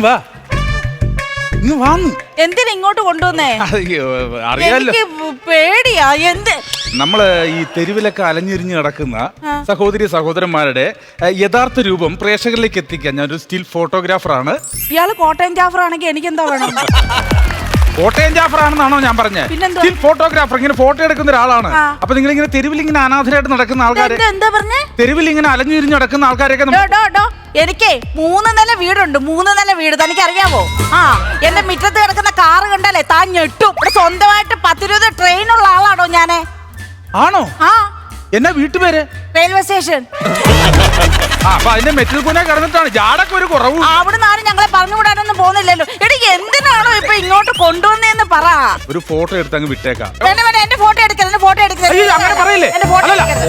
വാ ഇങ്ങ് വാന്ന്. എന്തിനാ ഇങ്ങോട്ട് കൊണ്ടുവന്നേ? അയ്യോ, അറിയാലോ എനിക്ക് പേടിയാ. നമ്മള് ഈ തെരുവിലൊക്കെ അലഞ്ഞിരിഞ്ഞ് കിടക്കുന്ന സഹോദരി സഹോദരന്മാരുടെ യഥാർത്ഥ രൂപം പ്രേക്ഷകരിലേക്ക് എത്തിക്കാൻ ഞാനൊരു സ്റ്റിൽ ഫോട്ടോഗ്രാഫറാണ്. ഇയാള് കോട്ടയം ജാഫർ ആണെങ്കിൽ എനിക്കെന്താ വേണം? കോട്ടയം ജാഫർ ആണെന്നാണോ ഞാൻ പറഞ്ഞത്? സ്റ്റിൽ ഫോട്ടോഗ്രാഫർ, ഇങ്ങനെ ഫോട്ടോ എടുക്കുന്ന ഒരാളാണ്. അപ്പൊ നിങ്ങൾ ഇങ്ങനെ തെരുവിൽ ഇങ്ങനെ അനാഥരായിട്ട് നടക്കുന്ന ആൾക്കാരെ, എന്താ പറഞ്ഞേ? തെരുവിൽ ഇങ്ങനെ അലഞ്ഞിരിഞ്ഞ് നടക്കുന്ന ആൾക്കാരെയൊക്കെ എനിക്ക് 3 നില വീടുണ്ട്. 3 നില വീട് തനിക്ക് അറിയാവോ? എന്റെ മുറ്റത്ത് കിടക്കുന്ന കാറ് കണ്ടാലേ താൻ ഞെട്ടും. ഇവിടെ സ്വന്തമായിട്ട് 10-20 ട്രെയിനുള്ള ആളാണോ ഞാന്? ആണോ? എന്നാ വീട്ടുപേര്? Railway station. അപ്പൊ അതിന്റെ മെറ്റൽ കൂനെ കിടന്നിട്ടാണ് ജാടൊക്കെ ഒരു കുറവ്. അവിടുന്ന് ആരും ഞങ്ങളെ പറഞ്ഞുവിടാനൊന്നും പോകുന്നില്ലല്ലോ. എടി എന്തിനാണോ ഇപ്പൊ ഇങ്ങോട്ട് കൊണ്ടുവന്നേന്ന് പറ. ഒരു ഫോട്ടോ എടുത്ത് അങ്ങ് വിട്ടേക്കാം. എന്റെ ഫോട്ടോ എടുക്കരുത്. ഫോട്ടോ എടുക്കരുത്. അങ്ങനെ പറയില്ലേ?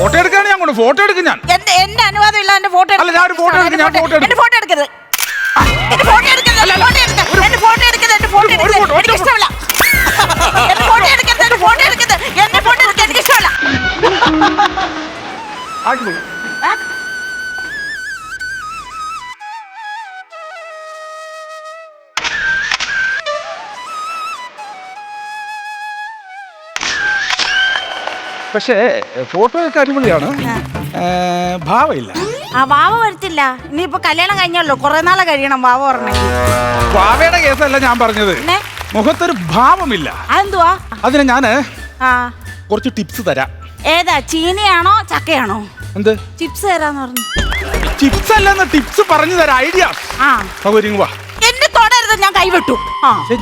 ഫോട്ടോ എടുക്കാണ് ഞാൻ കൊണ്ട് ഫോട്ടോ എടുക്കും. ഞാൻ എന്റെ അനുവാദം ഇല്ല. എന്റെ ഫോട്ടോ ഫോട്ടോ എടുക്കും. ഫോട്ടോ എടുക്കരുത്. എന്റെ ഫോട്ടോ എടുക്കരുത്. എന്റെ ഫോട്ടോ എടുക്കരുത്. എന്റെ ഫോട്ടോ എടുക്കരുത്. എന്റെ ഫോട്ടോ എടുക്കരുത്. എനിക്ക് ഇഷ്ടമല്ല. എന്റെ ഫോട്ടോ എടുക്കരുത്. എന്റെ ഫോട്ടോ എടുക്കരുത്. എന്റെ ഫോട്ടോ എടുക്കരുത്. എനിക്ക് ഇഷ്ടമല്ല. പക്ഷേ ഫോട്ടോ ഒക്കെ അടിപൊളിയാണ്. ഭാവമില്ല. വാവ വരത്തില്ല. ഇനിയിപ്പോ കല്യാണം കഴിഞ്ഞല്ലോ, കുറെ നാളെ കഴിയണം വാവ പറഞ്ഞെങ്കിൽ. ഭാവയുടെ കേസല്ല ഞാൻ പറഞ്ഞത്. മുഖത്തൊരു ഭാവമില്ല. അതെന്തുവാ? അതിന് ഞാന് കുറച്ച് ടിപ്സ് തരാം. ഏതാ, ചീനിയാണോ ചക്കയാണോ? എന്ത് ചിപ്സ് തരാന്ന് പറഞ്ഞു? ചിപ്സ് അല്ലെന്ന് ടിപ്സ് പറഞ്ഞു തരാം. ഐഡിയ. സൗകര്യം വാ. എന്നെ തൊടരുത്, ഞാൻ കൈവിട്ടു.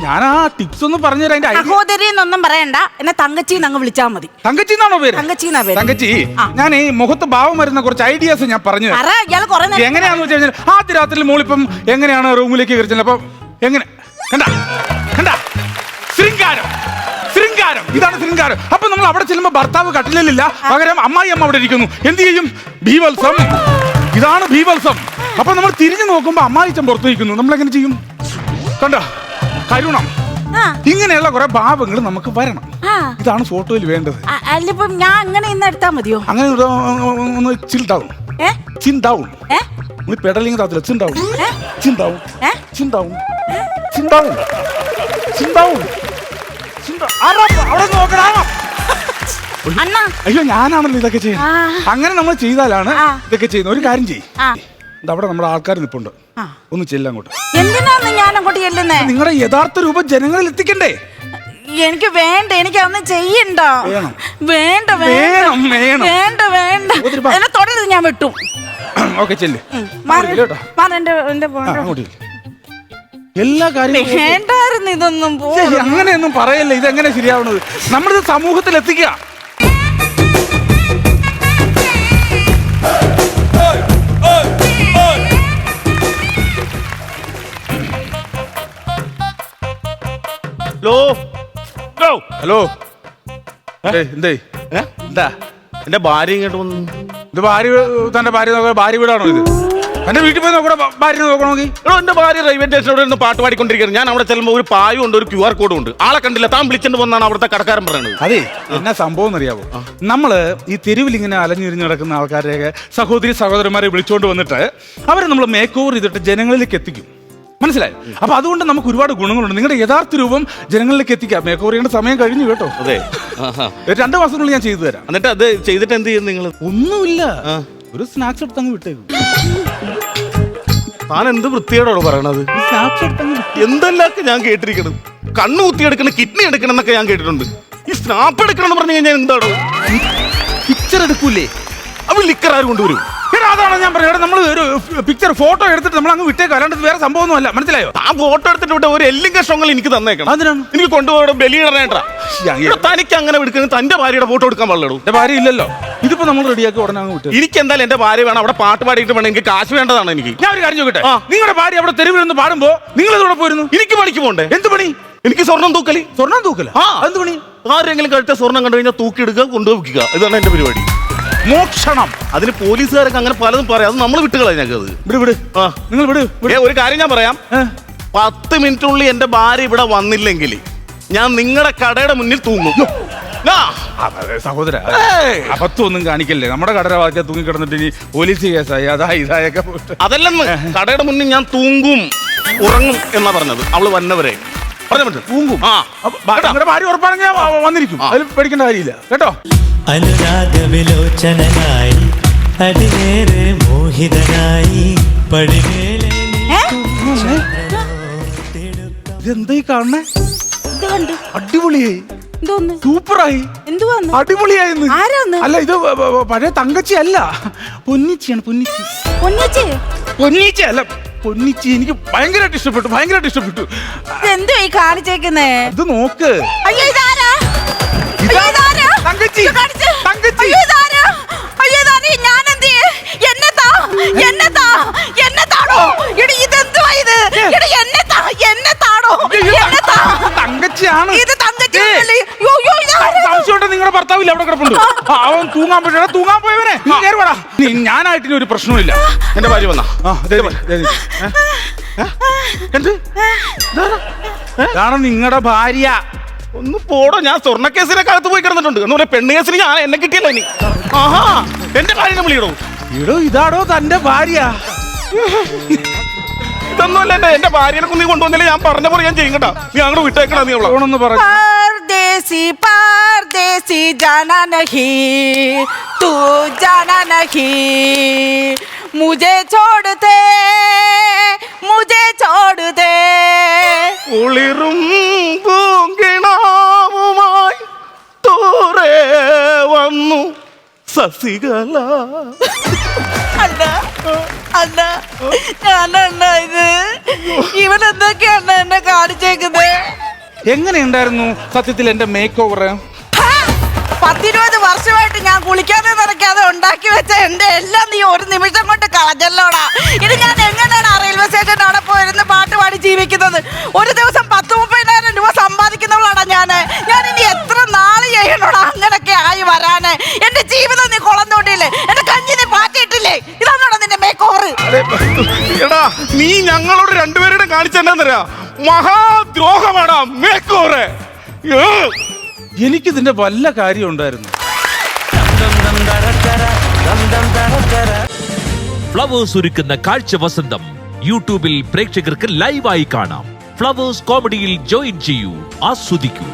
ഞാൻ ആ ടിപ്സ് ഒന്ന് പറഞ്ഞു തരാം. സഹോദരി എന്നൊന്നും പറയണ്ട, എന്നെ തങ്കച്ചി അങ്ങ് വിളിച്ചാൽ മതി. തങ്കച്ചി എന്നാണോ പേര്? തങ്കച്ചി. ഞാൻ ഈ മുഖത്ത് ഭാവം വരുന്ന കുറച്ച് ഐഡിയാസ് ഞാൻ പറഞ്ഞു. എങ്ങനെയാന്ന് വെച്ച് കഴിഞ്ഞാൽ ആദ്യ രാത്രി മോളിപ്പം എങ്ങനെയാണ് റൂമിലേക്ക് കയറിച്ചത്? അപ്പൊ എങ്ങനെ കണ്ട കണ്ട ശൃംഗാരം, ശൃംഗാരം, ഇതാണ് ശൃംഗാരം. അപ്പൊ നമ്മൾ അവിടെ ചെല്ലുമ്പോ ഭർത്താവ് കട്ടിലില്ല, പകരം അമ്മായി അമ്മ അവിടെ ഇരിക്കുന്നു. എന്ത് ചെയ്യും? ഭീവത്സം. ഇതാണ് ഭീവത്സം. അപ്പൊ നമ്മൾ തിരിഞ്ഞു നോക്കുമ്പോ അമ്മായിച്ചൻ പുറത്തു നിൽക്കുന്നു. നമ്മൾ എങ്ങനെ ചെയ്യും? കണ്ട കരുണം. ഇങ്ങനെയുള്ള കുറെ ഭാവങ്ങൾ നമുക്ക് വരണം. ഇതാണ് ഫോട്ടോയിൽ വേണ്ടത്. അല്ലിപ്പം ഞാൻ അങ്ങനെ ഇന്ന് എടുത്താ മതിയോ? അങ്ങനെ ഒന്ന് chill down, chin down. Pedalling താത്തില്ല. Chin down, chin down, chin down, chin down, chin down. അവിടെ നോക്കണ. അയ്യോ, ഞാനാണല്ലോ ഇതൊക്കെ ചെയ്യുന്നത്. അങ്ങനെ നമ്മൾ ചെയ്താലാണ് ഇതൊക്കെ ചെയ്യുന്നത്. ഒരു കാര്യം ചെയ്യും, അവിടെ നമ്മുടെ ആൾക്കാർ നിൽപ്പുണ്ട്. ഒന്ന് ചെല്ലാം അങ്ങോട്ട്. എന്തിനാണ് ഞാൻ അങ്ങോട്ട് ചെല്ലുന്നേ? നിങ്ങളുടെ യഥാർത്ഥ രൂപം ജനങ്ങളിൽ എത്തിക്കണ്ടേ? എനിക്ക് വേണ്ട, എനിക്ക് അന്ന് ചെയ്യണ്ട. വേണ്ട വേണ്ട വേണ്ട എന്നെ തൊടരുത്, ഞാൻ വിട്ടു. ഓക്കെ, ചെല്ല്. എല്ലാ കാര്യവും വേണ്ടായിരുന്നു. ഇതൊന്നും അങ്ങനെയൊന്നും പറയല്ലേ. ഇതെങ്ങനെ ശരിയാവണത്? നമ്മളിത് സമൂഹത്തിൽ എത്തിക്കുക. ഹലോ, എന്തേ? എന്താ എന്റെ ഭാര്യ ഇങ്ങോട്ട് വന്നു. ഇത് ഭാര്യ, തന്റെ ഭാര്യ വീടാണോ ഇത്? എന്റെ വീട്ടിൽ പോയി നോക്കണോ? ഭാര്യ നോക്കണമെങ്കിൽ എന്റെ ഭാര്യ റെയിൽവേ സ്റ്റേഷനോട് നിന്ന് പാട്ട് പാടിക്കൊണ്ടിരിക്കുകയാണ്. ഞാൻ അവിടെ ചെല്ലുമ്പോൾ ഒരു പായും ഉണ്ട്, ഒരു QR കോഡും ഉണ്ട്. ആളെ കണ്ടില്ല, താൻ വിളിച്ചിട്ട് വന്നാണ് അവിടുത്തെ കടക്കാരൻ പറയുന്നത്. അതെ, എന്നാ സംഭവം എന്നറിയാവോ? നമ്മള് ഈ തെരുവിൽ ഇങ്ങനെ അലഞ്ഞിരിഞ്ഞ് നടക്കുന്ന ആൾക്കാരെയൊക്കെ സഹോദരി സഹോദരന്മാരെ വിളിച്ചുകൊണ്ട് വന്നിട്ട് അവരെ നമ്മൾ മേക്ക് ഓവർ ചെയ്തിട്ട് ജനങ്ങളിലേക്ക് എത്തിക്കും. മനസ്സിലായി? അപ്പൊ അതുകൊണ്ട് നമുക്ക് ഒരുപാട് ഗുണങ്ങളുണ്ട്. നിങ്ങളുടെ യഥാർത്ഥ രൂപം ജനങ്ങളിലേക്ക് എത്തിക്കാം. മേക്ക് ഓവർ ചെയ്യേണ്ട സമയം കഴിഞ്ഞു കേട്ടോ. അതെ, 2 മാസത്തിനുള്ളിൽ ഞാൻ ചെയ്തു തരാം. എന്നിട്ട് അത് ചെയ്തിട്ട് എന്ത് ചെയ്യും നിങ്ങൾ? ഒന്നുമില്ല, ഒരു സ്നാക്സ് എടുത്ത് അങ്ങ് വിട്ടേക്കും. താൻ എന്ത് വൃത്തിയോടോ പറയണത്? എന്തെല്ലാം ഞാൻ കേട്ടിരിക്കണം. കണ്ണു കുത്തിയെടുക്കണം, കിഡ്നി എടുക്കണം എന്നൊക്കെ ഞാൻ കേട്ടിട്ടുണ്ട്. ഈ സ്നാപ്പ് എടുക്കണം എന്ന് പറഞ്ഞു കഴിഞ്ഞാൽ എന്താണോ? പിക്ചർ എടുക്കൂലേ? അപ്പൊ ലിക്കർ ആര് കൊണ്ടുവരും? അതാണ് ഞാൻ പറഞ്ഞത്. നമ്മൾ ഒരു പിക്ചർ ഫോട്ടോ എടുത്തിട്ട് നമ്മൾ അങ്ങ് വിട്ടേക്കും. അല്ലാണ്ട് വേറെ സംഭവമൊന്നും അല്ല. മനസ്സിലായോ? ആ ഫോട്ടോ എടുത്തിട്ട് വിട്ട ഒരു എല്ലും കഷ്ണങ്ങൾ എനിക്ക് തന്നേക്കണം. അതിനാണ് എനിക്ക് കൊണ്ടുപോയി ബലിയിടണേട്ടാ. തനിക്ക് അങ്ങനെ എടുക്കുന്നത് തന്റെ ഭാര്യയുടെ ഫോട്ടോ എടുക്കാൻ പാടുള്ളൂ. എന്റെ ഭാര്യ ഇല്ലല്ലോ. ഇതിപ്പോ നമ്മൾ റെഡിയാക്കി ഉടനെ അങ്ങ് വിട്ടു. എനിക്ക് എന്തായാലും എന്റെ ഭാര്യ വേണം. അവിടെ പാട്ട് പാടിയിട്ട് വേണം. എനിക്ക് കാശ് വേണ്ടതാണ്. എനിക്ക് ഞാൻ ഒരു കാര്യം ചോദിക്കട്ടെ? നിങ്ങളുടെ ഭാര്യ അവിടെ തെരുവിൽ നിന്ന് പാടുമ്പോ നിങ്ങൾ ഇവിടെ പോയിരുന്നു. എനിക്ക് പണിക്ക് പോണ്ടേ? എന്ത് പണി? എനിക്ക് സ്വർണം തൂക്കല്. സ്വർണം തൂക്കല്? എന്ത് പണി? ആരെങ്കിലും കഴുത്ത സ്വർണം കണ്ടു കഴിഞ്ഞാൽ തൂക്കിയെടുക്കുക, കൊണ്ടുപോയിക്കുക. ഇതാണ് എന്റെ പരിപാടി. മോക്ഷണം. അതിന് പോലീസുകാരൊക്കെ അങ്ങനെ പലതും പറയാം. അത് നമ്മൾ വിട്ടുകളാം. ഞങ്ങൾക്ക് നിങ്ങൾ വിട്. ഒരു കാര്യം ഞാൻ പറയാം. 10 മിനിറ്റിനുള്ളിൽ എന്റെ ഭാര്യ ഇവിടെ വന്നില്ലെങ്കിൽ ഞാൻ നിങ്ങളുടെ കടയുടെ മുന്നിൽ തൂങ്ങും. സഹോദര, അബദ്ധമൊന്നും കാണിക്കല്ലേ. നമ്മുടെ കടയുടെ വാക്കിയ തൂങ്ങി കിടന്നിട്ട് ഇനി പോലീസ് കേസായി അതാ ഇതായൊക്കെ. അതല്ലെന്ന്, കടയുടെ മുന്നിൽ ഞാൻ തൂങ്ങും. ഉറങ്ങും എന്നാ പറഞ്ഞത്. അവള് വന്നവരെ പറഞ്ഞ പറ്റും തൂങ്ങും. ആ നിങ്ങളുടെ ഭാര്യ ഉറപ്പാണെങ്കിൽ ഞാൻ വന്നിരിക്കും. അതിൽ പേടിക്കേണ്ട കാര്യമില്ല കേട്ടോ. അനുരാഗവിലോചനായി അതിലേറെ മോഹിതനായി പടിമേലെ ഇതെന്താ ഈ കാണണേ? ഇത് കണ്ട് അടിപൊളിയായി, എന്തോന്ന് സൂപ്പറായി, എന്തുവാന്ന് അടിപൊളിയായിരുന്നു. ആരാന്ന്? അല്ല ഇത് പഴയ തങ്കച്ചി അല്ല, പൊന്നിച്ചിയാണ്. പൊന്നിച്ചി പൊന്നിച്ചേ പൊന്നിച്ചി അല്ല, പൊന്നിച്ചി. എനിക്ക് ഭയങ്കരമായിട്ട് ഇഷ്ടപ്പെട്ടു. എന്തോ ഈ കാണിച്ചേക്കുന്നേ? ഇത് നോക്ക്. അയ്യോ ഇതാരാ? അയ്യോ, ഇതാരാ? തങ്കച്ചി, ഇത് കാണിച്ച്. തങ്കച്ചി. അയ്യോ, ഇതാരാ? അയ്യോ, ഇതാരാ? ഞാനെന്ത് ചെയ്യ്? എന്നെത്താണോ? എടി ഇതെന്തുവാ ഇത്? എടി എന്നെത്താണോ? തങ്കച്ചിയാണ്. ഇത് തങ്കച്ചിയാണല്ലേ? അയ്യോ, ഇതാരാ? സംശയമുണ്ട് നിങ്ങളുടെ ഭർത്താവില്ല അവിടെ കിടപ്പുണ്ട്. അവൻ തൂങ്ങാൻ പോയവനെ ഞാനായിട്ട് ഇനി ഒരു പ്രശ്നമില്ല. എന്റെ ഭാര്യ വന്നാ ഇതാണ് നിങ്ങളുടെ ഭാര്യ. ഒന്ന് പോടോ. ഞാൻ സ്വർണ്ണ കേസിനൊക്കെ അകത്ത് പോയി കിടന്നിട്ടുണ്ട്. എന്നുപോലെ പെണ്ണ് കേസിന് ഞാൻ എന്നെ കിട്ടിയല്ല ഇനി. ആഹാ, എന്റെ ഭാര്യനെ വിളിയിടോ. ഇതാടോ തന്റെ ഭാര്യ. ഇതൊന്നുമല്ല എന്റെ ഭാര്യനെ കുഞ്ഞി കൊണ്ടുവന്നില്ല. ഞാൻ പറഞ്ഞ പോലെ ഞാൻ ചെയ്യും കേട്ടാ. നീ അങ്ങോട്ട് വിട്ടേക്കണ. നീ അവളോടൊന്ന് പറ. परदेसी जाना नहीं, तू जाना नहीं, मुझे छोड़ दे. ഉളിറും പൂങ്കിണാവുമായി തൂറേ വന്നു സസികല. അല്ല ഞാനെന്നാ ഇത്? ഇവനെന്തൊക്കെയാണ് എന്നെ കാണിച്ചേക്കുന്നത്? എങ്ങനെയുണ്ടായിരുന്നു സത്യത്തിൽ എന്റെ മേക്ക് ഓവർ? 10-20 വർഷമായിട്ട് ഞാൻ കുളിക്കാതെ നിറയ്ക്കാതെ ഉണ്ടാക്കി വെച്ച എന്റെ എല്ലാം നീ ഒരു നിമിഷം കൊണ്ട് കളഞ്ഞല്ലോടാ. ഇത് ഞാൻ എങ്ങനെയാണ് ആ റെയിൽവേ സ്റ്റേഷൻ അവിടെ പോയിരുന്ന് പാട്ട് പാടി ജീവിക്കുന്നത്? ഒരു ദിവസം 10-30,000 രൂപ സമ്പാദിക്കുന്നവളാണ് ഞാൻ ഇനി എത്ര നാള് ചെയ്യണോടാ അങ്ങനൊക്കെ ആയി വരാന്? എന്റെ ജീവിതം നീ കൊളന്നോണ്ടില്ലേ? എന്റെ കഞ്ഞി നീ പാറ്റിയിട്ടില്ലേ? ഇതാണോടാ നിന്റെ മേക്ക് ഓവർ? എടാ, നീ ഞങ്ങളോട് രണ്ടുപേരുടെ കാണിച്ചെന്നറിയാ മഹാദ്രോഹമാടാ മേക്ക് ഓവർ. എനിക്കിതിന്റെ വല്ല കാര്യം ഉണ്ടായിരുന്നു. ഫ്ലവേഴ്സ് ഒരുക്കുന്ന കാഴ്ച വസന്തം യൂട്യൂബിൽ പ്രേക്ഷകർക്ക് ലൈവായി കാണാം. ഫ്ലവേഴ്സ് കോമഡിയിൽ ജോയിൻ ചെയ്യൂ, ആസ്വദിക്കൂ.